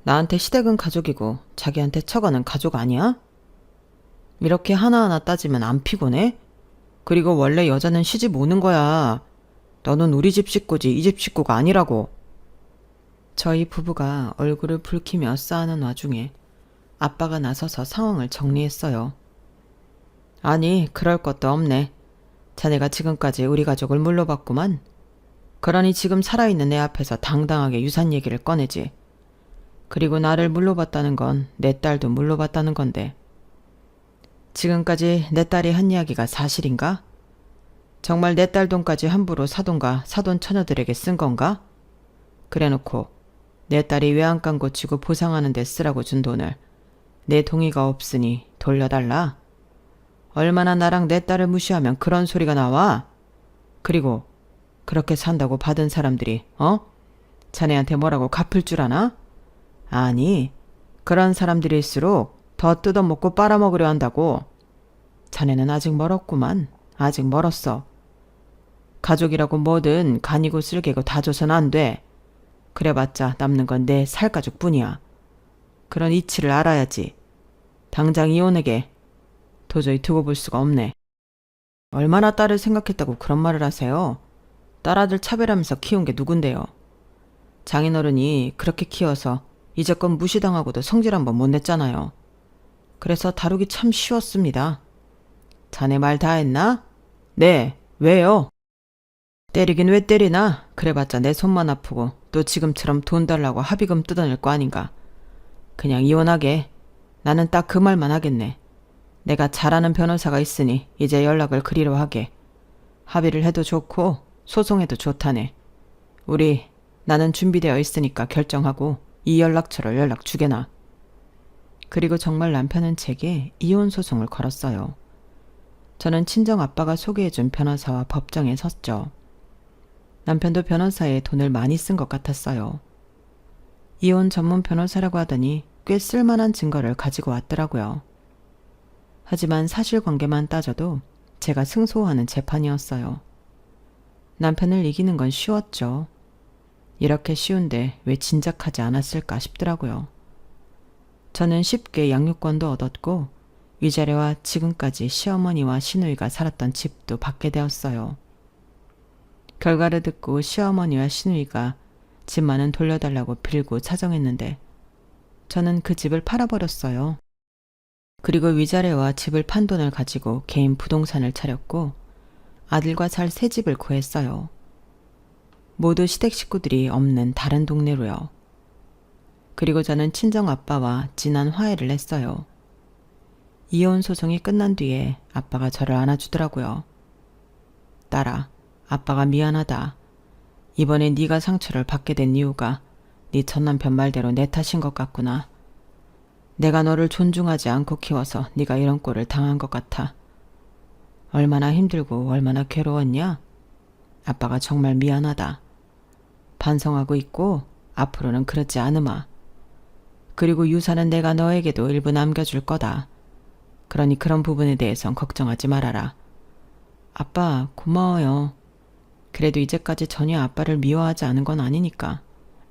나한테 시댁은 가족이고 자기한테 처가는 가족 아니야? 이렇게 하나하나 따지면 안 피곤해? 그리고 원래 여자는 시집 오는 거야. 너는 우리 집 식구지 이 집 식구가 아니라고. 저희 부부가 얼굴을 붉히며 싸우는 와중에 아빠가 나서서 상황을 정리했어요. 아니, 그럴 것도 없네. 자네가 지금까지 우리 가족을 물러봤구만. 그러니 지금 살아있는 내 앞에서 당당하게 유산 얘기를 꺼내지. 그리고 나를 물러봤다는 건 내 딸도 물러봤다는 건데. 지금까지 내 딸이 한 이야기가 사실인가? 정말 내 딸 돈까지 함부로 사돈과 사돈 처녀들에게 쓴 건가? 그래놓고 내 딸이 외양간 고치고 보상하는 데 쓰라고 준 돈을 내 동의가 없으니 돌려달라. 얼마나 나랑 내 딸을 무시하면 그런 소리가 나와? 그리고 그렇게 산다고 받은 사람들이 자네한테 뭐라고 갚을 줄 아나? 아니, 그런 사람들일수록 더 뜯어먹고 빨아먹으려 한다고. 자네는 아직 멀었구만. 아직 멀었어. 가족이라고 뭐든 간이고 쓸개고 다 줘선 안 돼. 그래봤자 남는 건 내 살가죽뿐이야. 그런 이치를 알아야지. 당장 이혼에게 도저히 두고 볼 수가 없네. 얼마나 딸을 생각했다고 그런 말을 하세요? 딸아들 차별하면서 키운 게 누군데요? 장인어른이 그렇게 키워서 이제껏 무시당하고도 성질 한번 못 냈잖아요. 그래서 다루기 참 쉬웠습니다. 자네 말 다 했나? 네, 왜요? 때리긴 왜 때리나? 그래봤자 내 손만 아프고 또 지금처럼 돈 달라고 합의금 뜯어낼 거 아닌가. 그냥 이혼하게. 나는 딱 그 말만 하겠네. 내가 잘하는 변호사가 있으니 이제 연락을 그리로 하게. 합의를 해도 좋고 소송해도 좋다네. 나는 준비되어 있으니까 결정하고 이 연락처를 연락 주게나. 그리고 정말 남편은 제게 이혼 소송을 걸었어요. 저는 친정 아빠가 소개해준 변호사와 법정에 섰죠. 남편도 변호사에 돈을 많이 쓴 것 같았어요. 이혼 전문 변호사라고 하더니 꽤 쓸만한 증거를 가지고 왔더라고요. 하지만 사실관계만 따져도 제가 승소하는 재판이었어요. 남편을 이기는 건 쉬웠죠. 이렇게 쉬운데 왜 진작하지 않았을까 싶더라고요. 저는 쉽게 양육권도 얻었고 위자료와 지금까지 시어머니와 시누이가 살았던 집도 받게 되었어요. 결과를 듣고 시어머니와 시누이가 집만은 돌려달라고 빌고 차정했는데 저는 그 집을 팔아버렸어요. 그리고 위자료와 집을 판 돈을 가지고 개인 부동산을 차렸고 아들과 살 새 집을 구했어요. 모두 시댁 식구들이 없는 다른 동네로요. 그리고 저는 친정 아빠와 진한 화해를 했어요. 이혼 소송이 끝난 뒤에 아빠가 저를 안아주더라고요. 딸아, 아빠가 미안하다. 이번에 네가 상처를 받게 된 이유가 네 전남편 말대로 내 탓인 것 같구나. 내가 너를 존중하지 않고 키워서 네가 이런 꼴을 당한 것 같아. 얼마나 힘들고 얼마나 괴로웠냐? 아빠가 정말 미안하다. 반성하고 있고 앞으로는 그렇지 않으마. 그리고 유산은 내가 너에게도 일부 남겨줄 거다. 그러니 그런 부분에 대해선 걱정하지 말아라. 아빠 고마워요. 그래도 이제까지 전혀 아빠를 미워하지 않은 건 아니니까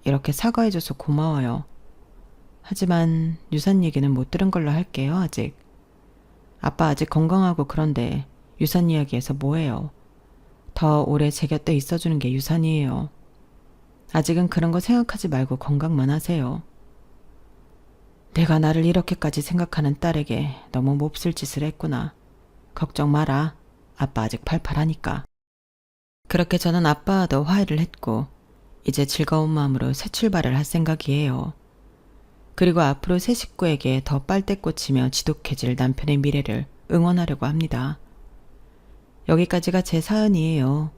이렇게 사과해줘서 고마워요. 하지만 유산 얘기는 못 들은 걸로 할게요. 아직. 아빠 아직 건강하고 그런데 유산 이야기에서 뭐해요. 더 오래 제 곁에 있어주는 게 유산이에요. 아직은 그런 거 생각하지 말고 건강만 하세요. 내가 나를 이렇게까지 생각하는 딸에게 너무 몹쓸 짓을 했구나. 걱정 마라. 아빠 아직 팔팔하니까. 그렇게 저는 아빠와도 화해를 했고 이제 즐거운 마음으로 새 출발을 할 생각이에요. 그리고 앞으로 새 식구에게 더 빨대 꽂히며 지독해질 남편의 미래를 응원하려고 합니다. 여기까지가 제 사연이에요.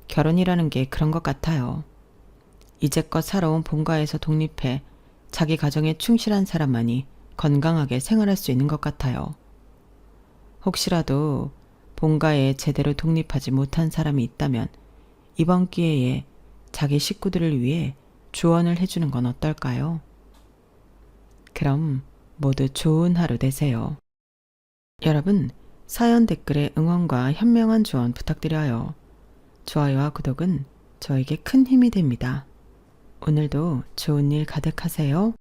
결혼이라는 게 그런 것 같아요. 이제껏 살아온 본가에서 독립해 자기 가정에 충실한 사람만이 건강하게 생활할 수 있는 것 같아요. 혹시라도 본가에 제대로 독립하지 못한 사람이 있다면 이번 기회에 자기 식구들을 위해 조언을 해주는 건 어떨까요? 그럼 모두 좋은 하루 되세요. 여러분, 사연 댓글에 응원과 현명한 조언 부탁드려요. 좋아요와 구독은 저에게 큰 힘이 됩니다. 오늘도 좋은 일 가득하세요.